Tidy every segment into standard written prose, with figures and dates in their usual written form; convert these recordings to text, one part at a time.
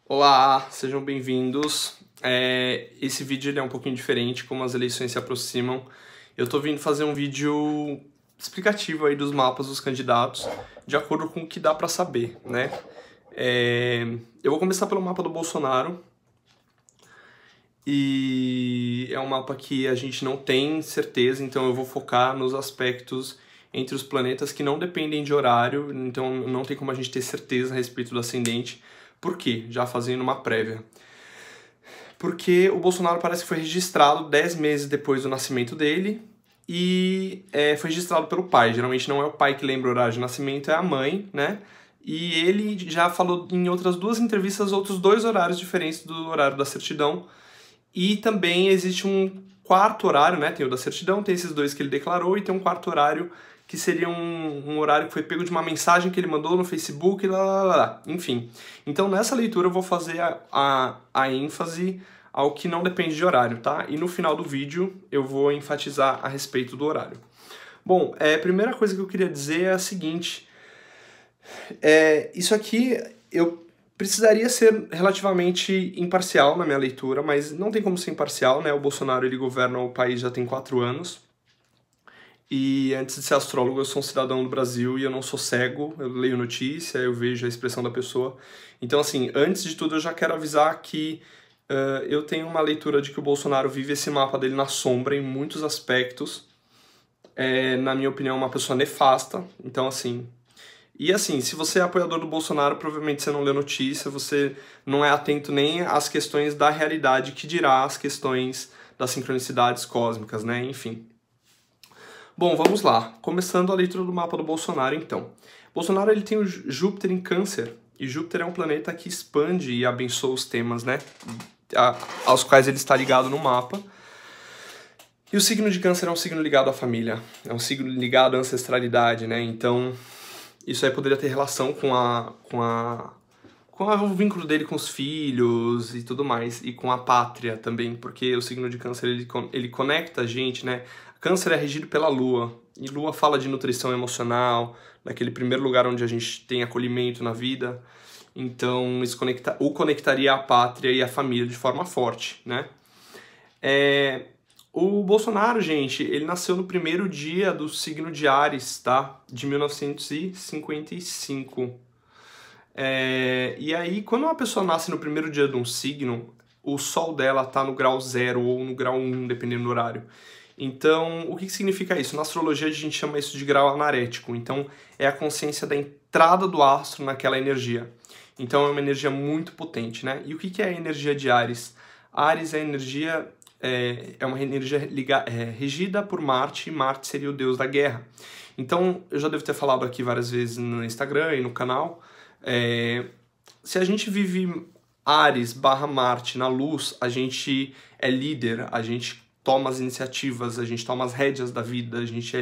Olá, sejam bem-vindos. Esse vídeo ele é um pouquinho diferente, como as eleições se aproximam. Eu tô vindo fazer um vídeo explicativo aí dos mapas dos candidatos, de acordo com o que dá pra saber, né? Eu vou começar pelo mapa do Bolsonaro, e é um mapa que a gente não tem certeza, então eu vou focar nos aspectos entre os planetas que não dependem de horário, então não tem como a gente ter certeza a respeito do ascendente. Por quê? Já fazendo uma prévia. Porque o Bolsonaro parece que foi registrado 10 meses depois do nascimento dele e foi registrado pelo pai. Geralmente não é o pai que lembra o horário de nascimento, é a mãe, né? E ele já falou em outras duas entrevistas outros dois horários diferentes do horário da certidão. E também existe um quarto horário, né? Tem o da certidão, tem esses dois que ele declarou, e tem um quarto horário que seria um horário que foi pego de uma mensagem que ele mandou no Facebook, enfim. Então nessa leitura eu vou fazer a ênfase ao que não depende de horário, tá? E no final do vídeo eu vou enfatizar a respeito do horário. Bom, a primeira coisa que eu queria dizer é a seguinte, isso aqui eu precisaria ser relativamente imparcial na minha leitura, mas não tem como ser imparcial, né? O Bolsonaro ele governa o país já tem 4 anos. E antes de ser astrólogo, eu sou um cidadão do Brasil e eu não sou cego, eu leio notícia, eu vejo a expressão da pessoa. Então, assim, antes de tudo, eu já quero avisar que eu tenho uma leitura de que o Bolsonaro vive esse mapa dele na sombra em muitos aspectos. Na minha opinião, uma pessoa nefasta. Então, assim... E assim, se você é apoiador do Bolsonaro, provavelmente você não lê notícia, você não é atento nem às questões da realidade, que dirá as questões das sincronicidades cósmicas, né? Enfim. Bom, vamos lá. Começando a leitura do mapa do Bolsonaro, então. Bolsonaro ele tem o Júpiter em Câncer, e Júpiter é um planeta que expande e abençoa os temas, né, aos quais ele está ligado no mapa. E o signo de Câncer é um signo ligado à família, é um signo ligado à ancestralidade, né, então isso aí poderia ter relação com o vínculo dele com os filhos e tudo mais, e com a pátria também, porque o signo de Câncer ele conecta a gente, né? Câncer é regido pela Lua, e Lua fala de nutrição emocional, naquele primeiro lugar onde a gente tem acolhimento na vida, então isso conectaria a pátria e a família de forma forte, né? O Bolsonaro, gente, ele nasceu no primeiro dia do signo de Áries, tá? De 1955. E aí, quando uma pessoa nasce no primeiro dia de um signo, o sol dela tá no grau 0 ou no grau 1, dependendo do horário. Então, o que significa isso? Na astrologia a gente chama isso de grau anarético. Então, é a consciência da entrada do astro naquela energia. Então, é uma energia muito potente, né? E o que é a energia de Áries? Áries é uma energia regida por Marte, e Marte seria o deus da guerra. Então, eu já devo ter falado aqui várias vezes no Instagram e no canal, se a gente vive Áries / Marte na luz, a gente é líder, a gente toma as iniciativas, a gente toma as rédeas da vida, a gente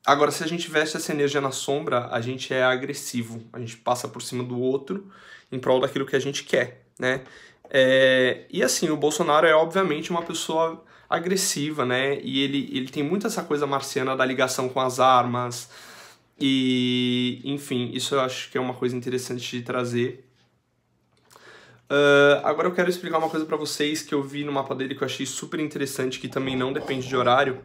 Agora, se a gente veste essa energia na sombra, a gente é agressivo, a gente passa por cima do outro em prol daquilo que a gente quer, né? E assim, o Bolsonaro é obviamente uma pessoa agressiva, né? E ele tem muito essa coisa marciana da ligação com as armas, e enfim, isso eu acho que é uma coisa interessante de trazer. Agora eu quero explicar uma coisa pra vocês que eu vi no mapa dele que eu achei super interessante, que também não depende de horário.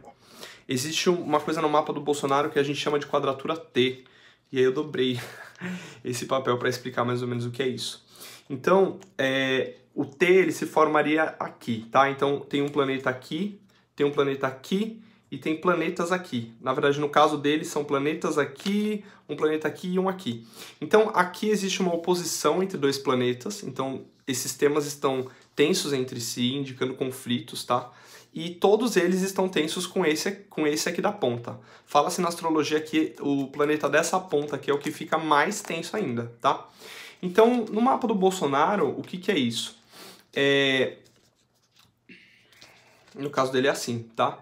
Existe uma coisa no mapa do Bolsonaro que a gente chama de quadratura T, e aí eu dobrei esse papel para explicar mais ou menos o que é isso. Então, o T ele se formaria aqui, tá? Então tem um planeta aqui, tem um planeta aqui e tem planetas aqui. Na verdade, no caso dele, são planetas aqui, um planeta aqui e um aqui. Então, aqui existe uma oposição entre dois planetas, então esses temas estão tensos entre si, indicando conflitos, tá? E todos eles estão tensos com esse aqui da ponta. Fala-se na astrologia que o planeta dessa ponta aqui é o que fica mais tenso ainda, tá? Então, no mapa do Bolsonaro, o que é isso? No caso dele é assim, tá?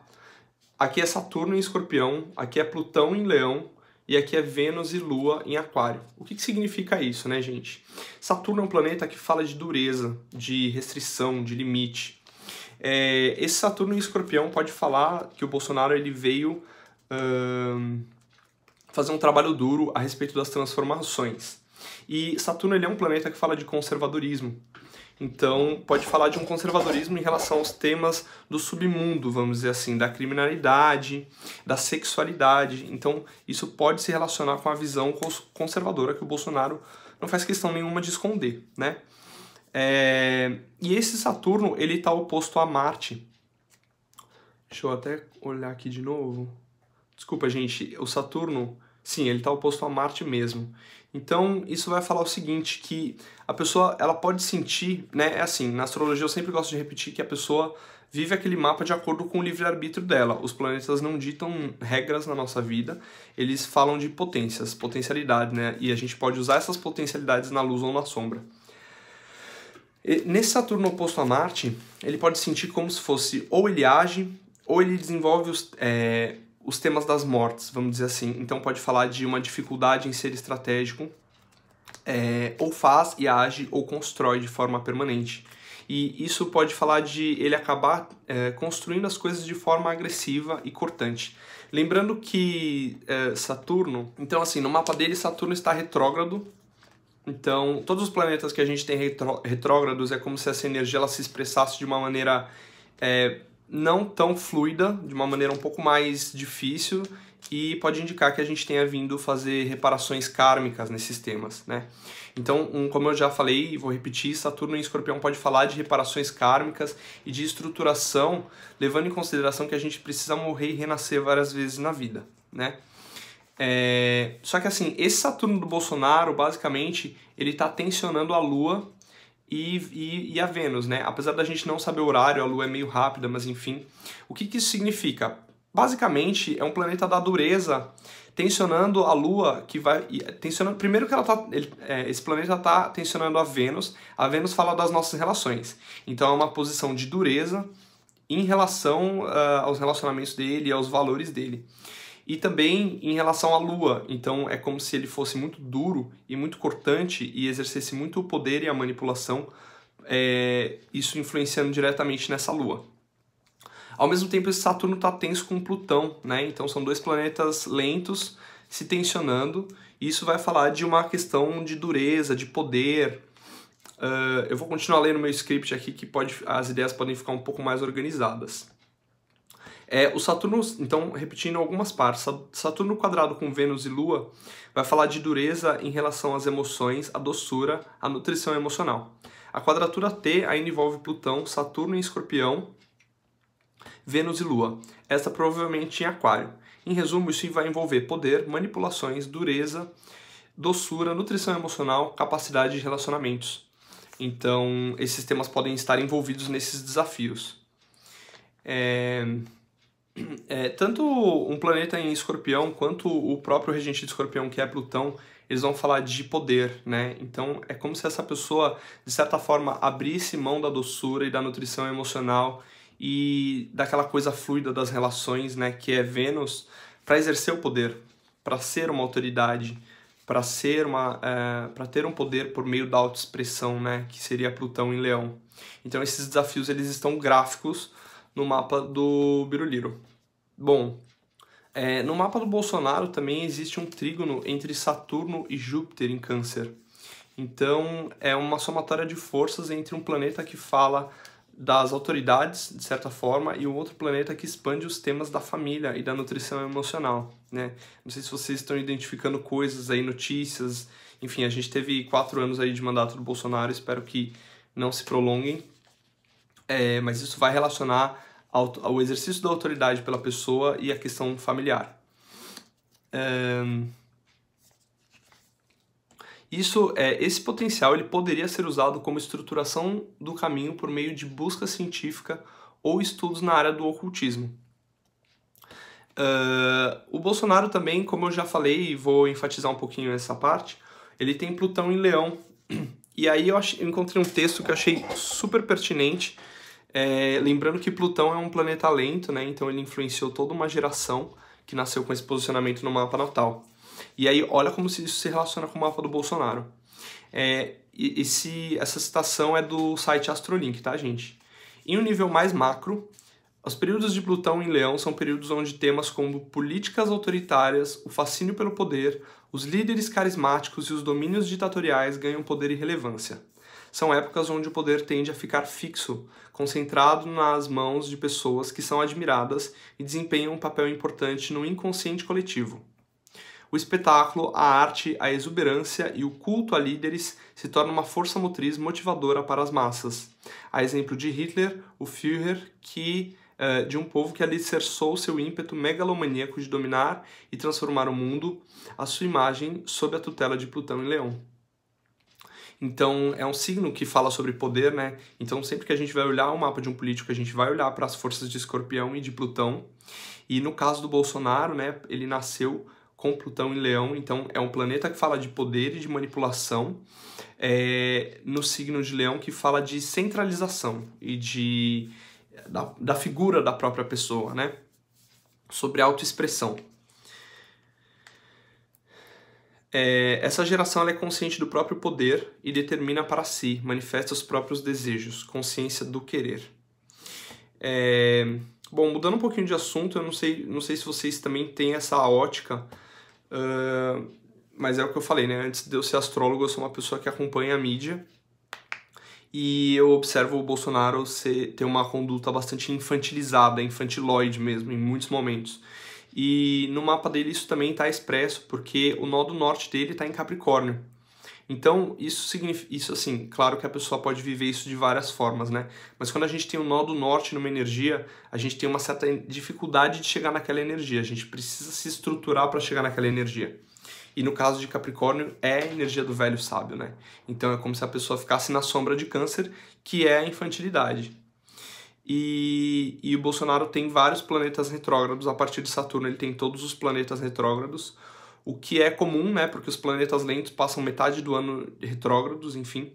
Aqui é Saturno em Escorpião, aqui é Plutão em Leão, e aqui é Vênus e Lua em Aquário. O que significa isso, né, gente? Saturno é um planeta que fala de dureza, de restrição, de limite. Esse Saturno em Escorpião pode falar que o Bolsonaro ele veio fazer um trabalho duro a respeito das transformações. E Saturno ele é um planeta que fala de conservadorismo. Então, pode falar de um conservadorismo em relação aos temas do submundo, vamos dizer assim, da criminalidade, da sexualidade. Então, isso pode se relacionar com a visão conservadora que o Bolsonaro não faz questão nenhuma de esconder, né? E esse Saturno, ele está oposto a Marte. Deixa eu até olhar aqui de novo. Desculpa, gente, o Saturno, sim, ele está oposto a Marte mesmo. Então, isso vai falar o seguinte, que a pessoa, ela pode sentir, né, é assim, na astrologia eu sempre gosto de repetir que a pessoa vive aquele mapa de acordo com o livre-arbítrio dela. Os planetas não ditam regras na nossa vida, eles falam de potências, potencialidade, né, e a gente pode usar essas potencialidades na luz ou na sombra. Nesse Saturno oposto a Marte, ele pode sentir como se fosse, ou ele age, ou ele desenvolve os temas das mortes, vamos dizer assim. Então pode falar de uma dificuldade em ser estratégico, ou faz e age ou constrói de forma permanente. E isso pode falar de ele acabar construindo as coisas de forma agressiva e cortante. Lembrando que Saturno, então assim, no mapa dele Saturno está retrógrado. Então todos os planetas que a gente tem retrógrados é como se essa energia ela se expressasse de uma maneira não tão fluida, de uma maneira um pouco mais difícil, e pode indicar que a gente tenha vindo fazer reparações kármicas nesses temas, né? Então, como eu já falei e vou repetir, Saturno em Escorpião pode falar de reparações kármicas e de estruturação, levando em consideração que a gente precisa morrer e renascer várias vezes na vida, né? Só que assim, esse Saturno do Bolsonaro, basicamente, ele está tensionando a Lua e a Vênus, né? Apesar da gente não saber o horário, a Lua é meio rápida, mas enfim. O que isso significa? Basicamente, é um planeta da dureza tensionando a Lua, que vai... primeiro que esse planeta está tensionando a Vênus fala das nossas relações. Então é uma posição de dureza em relação aos relacionamentos dele e aos valores dele. E também em relação à Lua, então é como se ele fosse muito duro e muito cortante e exercesse muito o poder e a manipulação, isso influenciando diretamente nessa Lua. Ao mesmo tempo, esse Saturno está tenso com Plutão, né? Então são dois planetas lentos se tensionando, e isso vai falar de uma questão de dureza, de poder. Eu vou continuar lendo meu script aqui, que as ideias podem ficar um pouco mais organizadas. O Saturno, então, repetindo algumas partes, Saturno quadrado com Vênus e Lua vai falar de dureza em relação às emoções, a doçura, a nutrição emocional. A quadratura T ainda envolve Plutão, Saturno em Escorpião, Vênus e Lua. Esta provavelmente em Aquário. Em resumo, isso vai envolver poder, manipulações, dureza, doçura, nutrição emocional, capacidade de relacionamentos. Então, esses temas podem estar envolvidos nesses desafios. Tanto um planeta em Escorpião quanto o próprio regente de Escorpião, que é Plutão, eles vão falar de poder, né? Então é como se essa pessoa, de certa forma, abrisse mão da doçura e da nutrição emocional e daquela coisa fluida das relações, né? Que é Vênus, para exercer o poder, para ser uma autoridade, para ter um poder por meio da autoexpressão, né? Que seria Plutão em Leão. Então esses desafios eles estão gráficos no mapa do Biruliro. Bom, no mapa do Bolsonaro também existe um trígono entre Saturno e Júpiter em Câncer. Então, é uma somatória de forças entre um planeta que fala das autoridades, de certa forma, e um outro planeta que expande os temas da família e da nutrição emocional, né? Não sei se vocês estão identificando coisas aí, notícias. Enfim, a gente teve 4 anos aí de mandato do Bolsonaro, espero que não se prolonguem. Mas isso vai relacionar ao exercício da autoridade pela pessoa e a questão familiar. Esse potencial ele poderia ser usado como estruturação do caminho por meio de busca científica ou estudos na área do ocultismo. O Bolsonaro também, como eu já falei, e vou enfatizar um pouquinho essa parte, ele tem Plutão em Leão. E aí eu encontrei um texto que eu achei super pertinente, lembrando que Plutão é um planeta lento, né? Então ele influenciou toda uma geração que nasceu com esse posicionamento no mapa natal. E aí olha como isso se relaciona com o mapa do Bolsonaro. Essa citação é do site Astrolink, tá, gente? Em um nível mais macro, os períodos de Plutão em Leão são períodos onde temas como políticas autoritárias, o fascínio pelo poder, Os líderes carismáticos e os domínios ditatoriais ganham poder e relevância. São épocas onde o poder tende a ficar fixo, concentrado nas mãos de pessoas que são admiradas e desempenham um papel importante no inconsciente coletivo. O espetáculo, a arte, a exuberância e o culto a líderes se tornam uma força motriz motivadora para as massas. A exemplo de Hitler, o Führer, de um povo que alicerçou seu ímpeto megalomaníaco de dominar e transformar o mundo à sua imagem sob a tutela de Plutão em Leão. Então, é um signo que fala sobre poder, né? Então, sempre que a gente vai olhar o mapa de um político, a gente vai olhar para as forças de Escorpião e de Plutão. E no caso do Bolsonaro, né, ele nasceu com Plutão em Leão, então é um planeta que fala de poder e de manipulação, no signo de Leão que fala de centralização e da figura da própria pessoa, né? Sobre autoexpressão. Essa geração ela é consciente do próprio poder e determina para si, manifesta os próprios desejos, consciência do querer. Bom, mudando um pouquinho de assunto, eu não sei se vocês também têm essa ótica, mas é o que eu falei, né? Antes de eu ser astrólogo, eu sou uma pessoa que acompanha a mídia e eu observo o Bolsonaro ter uma conduta bastante infantilizada, infantiloide mesmo, em muitos momentos. E no mapa dele isso também está expresso, porque o nó do norte dele está em Capricórnio. Então, isso significa, assim, claro que a pessoa pode viver isso de várias formas, né? Mas quando a gente tem um nó do norte numa energia, a gente tem uma certa dificuldade de chegar naquela energia. A gente precisa se estruturar para chegar naquela energia. E no caso de Capricórnio, é a energia do velho sábio, né? Então, é como se a pessoa ficasse na sombra de Câncer, que é a infantilidade. E o Bolsonaro tem vários planetas retrógrados. A partir de Saturno, ele tem todos os planetas retrógrados. O que é comum, né, porque os planetas lentos passam metade do ano retrógrados, enfim.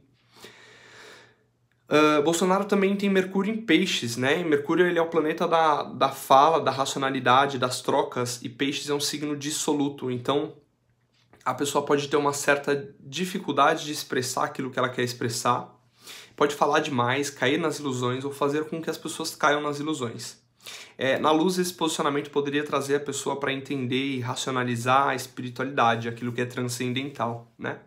Bolsonaro também tem Mercúrio em Peixes, né? E Mercúrio ele é o planeta da fala, da racionalidade, das trocas, e Peixes é um signo dissoluto, então a pessoa pode ter uma certa dificuldade de expressar aquilo que ela quer expressar, pode falar demais, cair nas ilusões ou fazer com que as pessoas caiam nas ilusões. Na luz, esse posicionamento poderia trazer a pessoa para entender e racionalizar a espiritualidade, aquilo que é transcendental, né?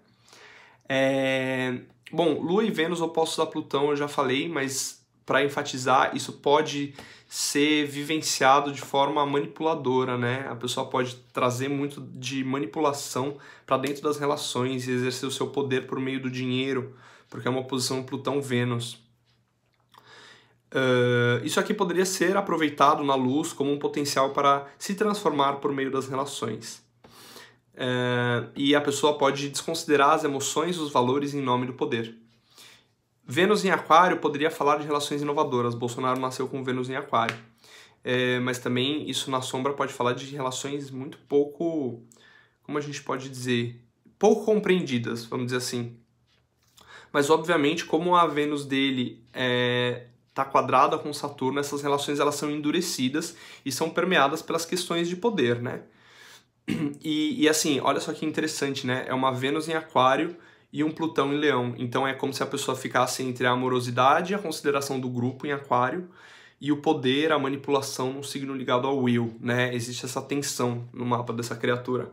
Bom, Lua e Vênus opostos a Plutão eu já falei, mas para enfatizar, isso pode ser vivenciado de forma manipuladora, né? A pessoa pode trazer muito de manipulação para dentro das relações e exercer o seu poder por meio do dinheiro, porque é uma oposição Plutão-Vênus. Isso aqui poderia ser aproveitado na luz como um potencial para se transformar por meio das relações. E a pessoa pode desconsiderar as emoções e os valores em nome do poder. Vênus em Aquário poderia falar de relações inovadoras. Bolsonaro nasceu com Vênus em Aquário. Mas também isso na sombra pode falar de relações muito pouco, como a gente pode dizer, pouco compreendidas, vamos dizer assim. Mas obviamente, como a Vênus dele está quadrada com Saturno, essas relações elas são endurecidas e são permeadas pelas questões de poder, né? E assim, olha só que interessante, né? É uma Vênus em Aquário e um Plutão em Leão. Então é como se a pessoa ficasse entre a amorosidade e a consideração do grupo em Aquário e o poder, a manipulação num signo ligado ao Will, né? Existe essa tensão no mapa dessa criatura.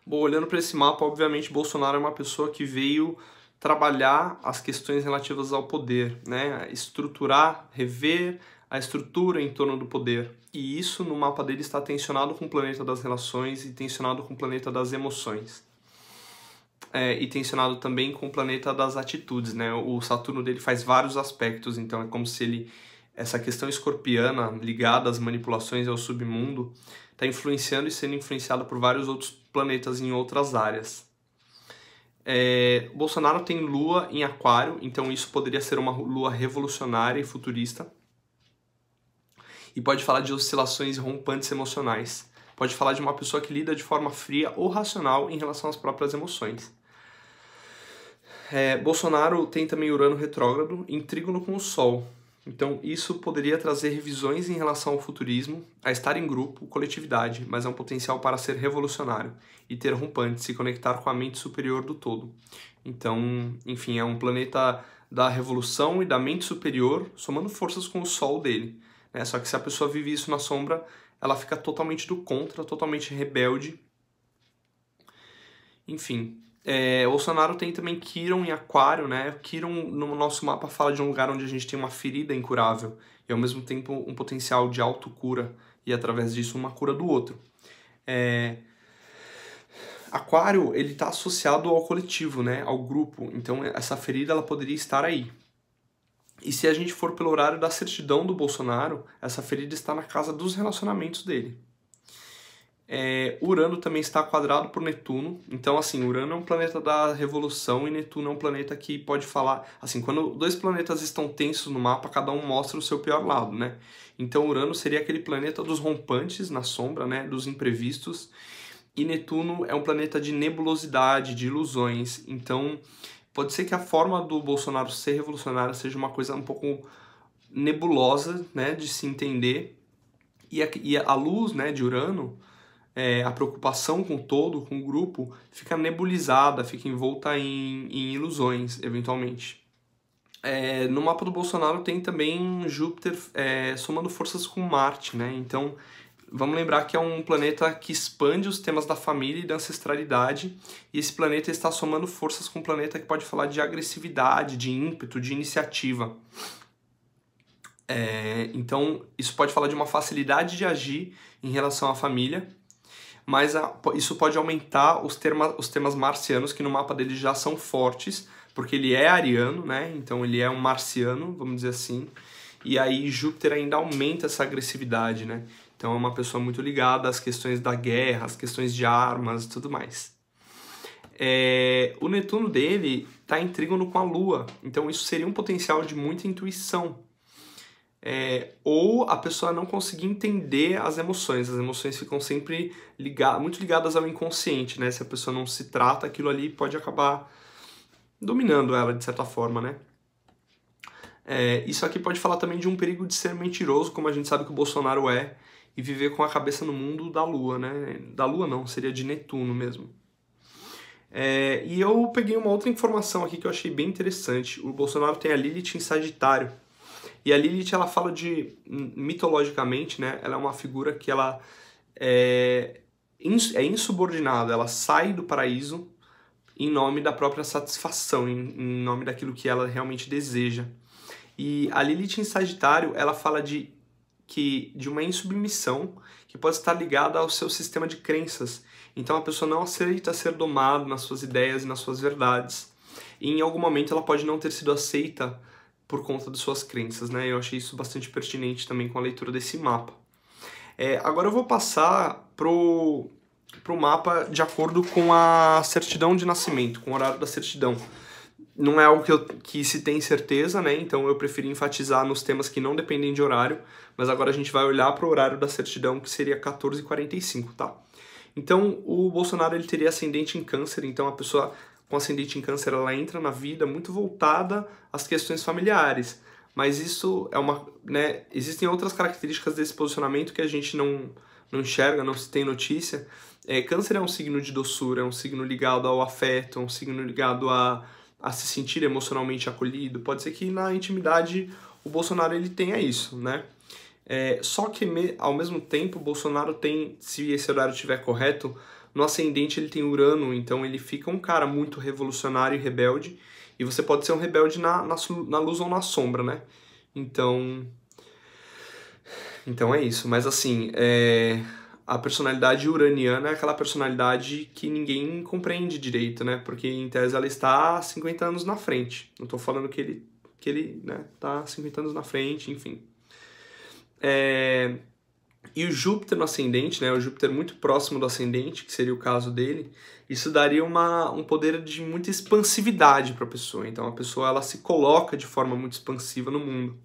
Bom, olhando para esse mapa, obviamente Bolsonaro é uma pessoa que veio trabalhar as questões relativas ao poder, né? Estruturar, rever a estrutura em torno do poder. E isso no mapa dele está tensionado com o planeta das relações e tensionado com o planeta das emoções. E tensionado também com o planeta das atitudes, né? O Saturno dele faz vários aspectos, então é como se essa questão escorpiana ligada às manipulações ao submundo está influenciando e sendo influenciada por vários outros planetas em outras áreas. Bolsonaro tem Lua em Aquário, então isso poderia ser uma Lua revolucionária e futurista. E pode falar de oscilações rompantes emocionais. Pode falar de uma pessoa que lida de forma fria ou racional em relação às próprias emoções. Bolsonaro tem também Urano retrógrado em trígono com o Sol. Então isso poderia trazer revisões em relação ao futurismo, a estar em grupo, coletividade, mas é um potencial para ser revolucionário e ter rompante, se conectar com a mente superior do todo. Então, enfim, é um planeta da revolução e da mente superior, somando forças com o Sol dele. Só que se a pessoa vive isso na sombra, ela fica totalmente do contra, totalmente rebelde. Enfim, Bolsonaro tem também Quirón em Aquário, né? Quirón no nosso mapa fala de um lugar onde a gente tem uma ferida incurável e ao mesmo tempo um potencial de autocura e através disso uma cura do outro. Aquário, ele está associado ao coletivo, né? Ao grupo, então essa ferida ela poderia estar aí. E se a gente for pelo horário da certidão do Bolsonaro, essa ferida está na casa dos relacionamentos dele. Urano também está quadrado por Netuno, então assim, Urano é um planeta da revolução e Netuno é um planeta que pode falar, assim, quando dois planetas estão tensos no mapa, cada um mostra o seu pior lado, né? Então Urano seria aquele planeta dos rompantes na sombra, né, dos imprevistos, e Netuno é um planeta de nebulosidade, de ilusões, então pode ser que a forma do Bolsonaro ser revolucionário seja uma coisa um pouco nebulosa, né, de se entender, e a luz, né, de Urano, a preocupação com o todo, com o grupo, fica nebulizada, fica envolta em ilusões, eventualmente. No mapa do Bolsonaro tem também Júpiter somando forças com Marte, né? Então, vamos lembrar que é um planeta que expande os temas da família e da ancestralidade, e esse planeta está somando forças com um planeta que pode falar de agressividade, de ímpeto, de iniciativa. Então, isso pode falar de uma facilidade de agir em relação à família, mas isso pode aumentar os temas marcianos, que no mapa dele já são fortes, porque ele é ariano, né? Então ele é um marciano, vamos dizer assim, e aí Júpiter ainda aumenta essa agressividade, né? Então é uma pessoa muito ligada às questões da guerra, às questões de armas e tudo mais. O Netuno dele está em trígono com a Lua, então isso seria um potencial de muita intuição. Ou a pessoa não conseguir entender as emoções ficam sempre muito ligadas ao inconsciente, né? Se a pessoa não se trata, aquilo ali pode acabar dominando ela de certa forma, né? Isso aqui pode falar também de um perigo de ser mentiroso, como a gente sabe que o Bolsonaro e viver com a cabeça no mundo da Lua, né? Da Lua não, seria de Netuno mesmo. E eu peguei uma outra informação aqui que eu achei bem interessante. O Bolsonaro tem a Lilith em Sagitário. E a Lilith, ela fala mitologicamente, né? Ela é uma figura que ela é insubordinada, ela sai do paraíso em nome da própria satisfação, em nome daquilo que ela realmente deseja. E a Lilith em Sagitário, ela fala de uma insubmissão que pode estar ligada ao seu sistema de crenças. Então a pessoa não aceita ser domada nas suas ideias e nas suas verdades. E em algum momento ela pode não ter sido aceita por conta de suas crenças, né? Eu achei isso bastante pertinente também com a leitura desse mapa. Agora eu vou passar pro mapa de acordo com a certidão de nascimento, com o horário da certidão. Não é algo que se tem certeza, né? Então eu preferi enfatizar nos temas que não dependem de horário, mas agora a gente vai olhar para o horário da certidão, que seria 14h45, tá? Então o Bolsonaro ele teria ascendente em Câncer, então a pessoa com ascendente em Câncer, ela entra na vida muito voltada às questões familiares. Mas isso né, existem outras características desse posicionamento que a gente não enxerga, não se tem notícia. Câncer é um signo de doçura, é um signo ligado ao afeto, é um signo ligado a se sentir emocionalmente acolhido. Pode ser que na intimidade o Bolsonaro ele tenha isso, né? Só que ao mesmo tempo o Bolsonaro tem, se esse horário estiver correto, no ascendente ele tem Urano, então ele fica um cara muito revolucionário e rebelde, e você pode ser um rebelde na luz ou na sombra, né? Então é isso, mas assim, a personalidade uraniana é aquela personalidade que ninguém compreende direito, né? Porque em tese ela está 50 anos na frente, não tô falando que ele né, tá 50 anos na frente, enfim. E o Júpiter no ascendente, né, o Júpiter muito próximo do ascendente, que seria o caso dele, isso daria um poder de muita expansividade para a pessoa. Então a pessoa ela se coloca de forma muito expansiva no mundo.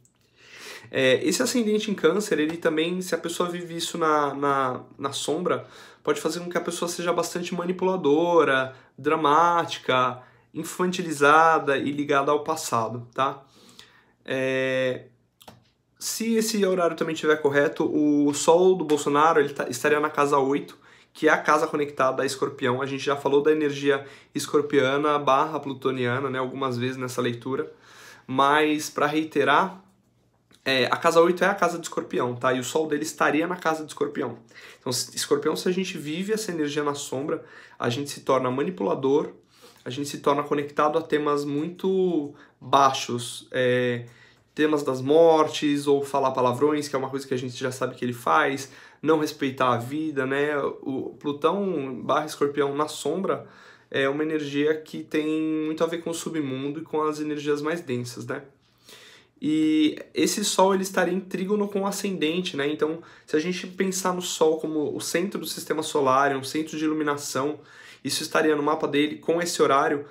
Esse ascendente em Câncer, ele também, se a pessoa vive isso na sombra, pode fazer com que a pessoa seja bastante manipuladora, dramática, infantilizada e ligada ao passado, tá? Se esse horário também estiver correto, o Sol do Bolsonaro ele estaria na casa 8, que é a casa conectada a Escorpião. A gente já falou da energia escorpiana / plutoniana, né, algumas vezes nessa leitura. Mas, para reiterar, A casa 8 é a casa de Escorpião, tá? E o Sol dele estaria na casa de Escorpião. Então, Escorpião, se a gente vive essa energia na sombra, a gente se torna manipulador, a gente se torna conectado a temas muito baixos, temas das mortes, ou falar palavrões, que é uma coisa que a gente já sabe que ele faz, não respeitar a vida, né? O Plutão / Escorpião na sombra é uma energia que tem muito a ver com o submundo e com as energias mais densas, né? E esse Sol ele estaria em trígono com o ascendente, né? Então, se a gente pensar no Sol como o centro do sistema solar, um centro de iluminação, isso estaria no mapa dele com esse horário,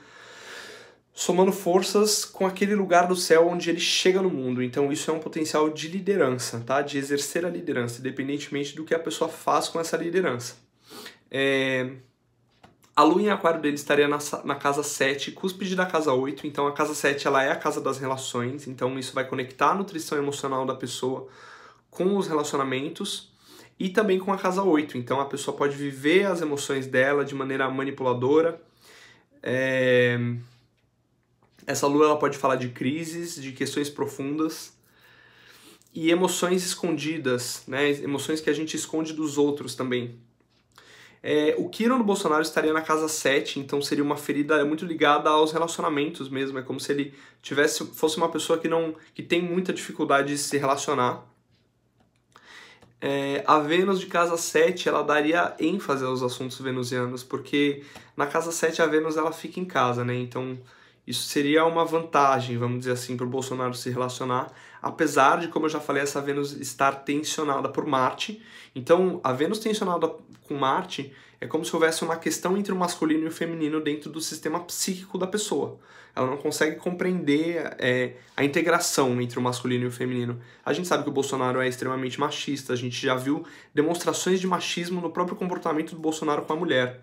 somando forças com aquele lugar do céu onde ele chega no mundo. Então, isso é um potencial de liderança, tá? De exercer a liderança, independentemente do que a pessoa faz com essa liderança. A lua em aquário dele estaria na casa 7, cúspide da casa 8, então a casa 7 ela é a casa das relações, então isso vai conectar a nutrição emocional da pessoa com os relacionamentos e também com a casa 8, então a pessoa pode viver as emoções dela de maneira manipuladora. Essa lua ela pode falar de crises, de questões profundas e emoções escondidas, né? Emoções que a gente esconde dos outros também. O Quiron do Bolsonaro estaria na casa 7, então seria uma ferida muito ligada aos relacionamentos mesmo. É como se ele fosse uma pessoa que tem muita dificuldade de se relacionar. A Vênus de casa 7, ela daria ênfase aos assuntos venusianos, porque na casa 7 a Vênus ela fica em casa, né? Então isso seria uma vantagem, vamos dizer assim, para o Bolsonaro se relacionar, apesar de, como eu já falei, essa Vênus estar tensionada por Marte. Então, a Vênus tensionada com Marte é como se houvesse uma questão entre o masculino e o feminino dentro do sistema psíquico da pessoa. Ela não consegue compreender a integração entre o masculino e o feminino. A gente sabe que o Bolsonaro é extremamente machista, a gente já viu demonstrações de machismo no próprio comportamento do Bolsonaro com a mulher,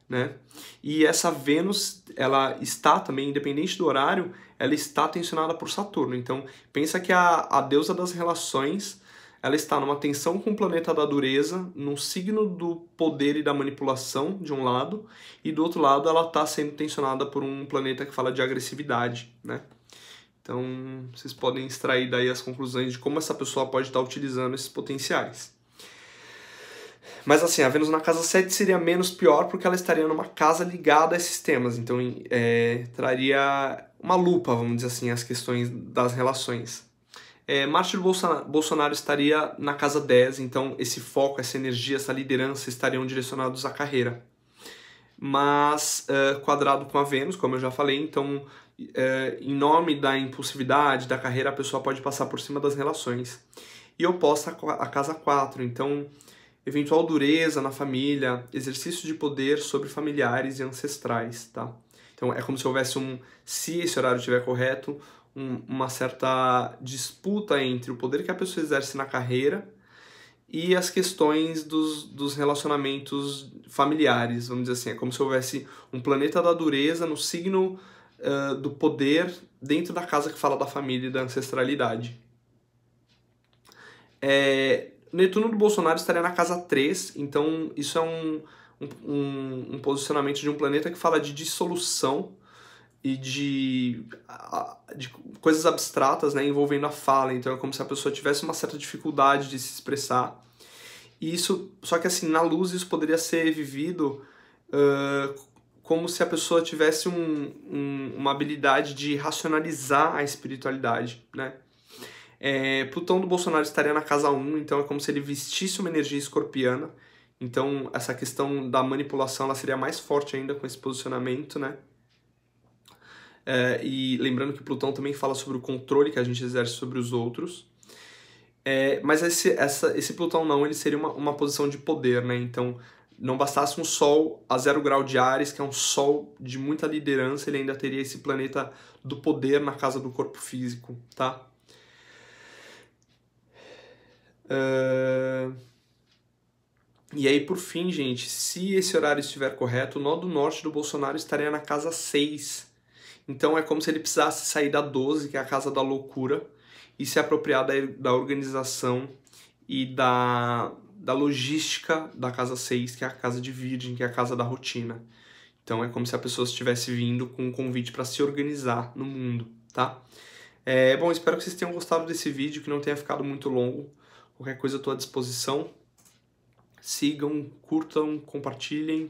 né? E essa Vênus, ela está também, independente do horário, ela está tensionada por Saturno. Então, pensa que a deusa das relações, ela está numa tensão com o planeta da dureza, num signo do poder e da manipulação, de um lado, e do outro lado ela está sendo tensionada por um planeta que fala de agressividade, né? Então, vocês podem extrair daí as conclusões de como essa pessoa pode estar utilizando esses potenciais. Mas assim, a Vênus na casa 7 seria menos pior porque ela estaria numa casa ligada a esses temas. Então, traria uma lupa, vamos dizer assim, as questões das relações. Marte do Bolsonaro estaria na casa 10, então esse foco, essa energia, essa liderança estariam direcionados à carreira. Mas quadrado com a Vênus, como eu já falei, então em nome da impulsividade, da carreira, a pessoa pode passar por cima das relações. E oposta à casa 4, então eventual dureza na família, exercício de poder sobre familiares e ancestrais, tá? Então é como se houvesse se esse horário estiver correto, uma certa disputa entre o poder que a pessoa exerce na carreira e as questões dos relacionamentos familiares, vamos dizer assim. É como se houvesse um planeta da dureza no signo do poder dentro da casa que fala da família e da ancestralidade. Netuno do Bolsonaro estaria na casa 3, então isso é um posicionamento de um planeta que fala de dissolução e de coisas abstratas, né, envolvendo a fala. Então é como se a pessoa tivesse uma certa dificuldade de se expressar. E isso, só que assim, na luz isso poderia ser vivido como se a pessoa tivesse uma habilidade de racionalizar a espiritualidade, né? Plutão do Bolsonaro estaria na casa 1, então é como se ele vestisse uma energia escorpiana. Então essa questão da manipulação ela seria mais forte ainda com esse posicionamento, né? E lembrando que Plutão também fala sobre o controle que a gente exerce sobre os outros. Mas esse Plutão não, ele seria uma posição de poder, né? Então não bastasse um Sol a 0 grau de Áries, que é um Sol de muita liderança, ele ainda teria esse planeta do poder na casa do corpo físico, tá? E aí, por fim, gente, se esse horário estiver correto, o nó do norte do Bolsonaro estaria na casa 6. Então é como se ele precisasse sair da 12, que é a casa da loucura, e se apropriar da organização e da logística da casa 6, que é a casa de Virgem, que é a casa da rotina. Então é como se a pessoa estivesse vindo com um convite para se organizar no mundo, tá? Bom, espero que vocês tenham gostado desse vídeo, que não tenha ficado muito longo. Qualquer coisa eu estou à disposição. Sigam, curtam, compartilhem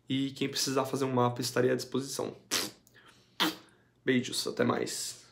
e quem precisar fazer um mapa estaria à disposição. Beijos, até mais.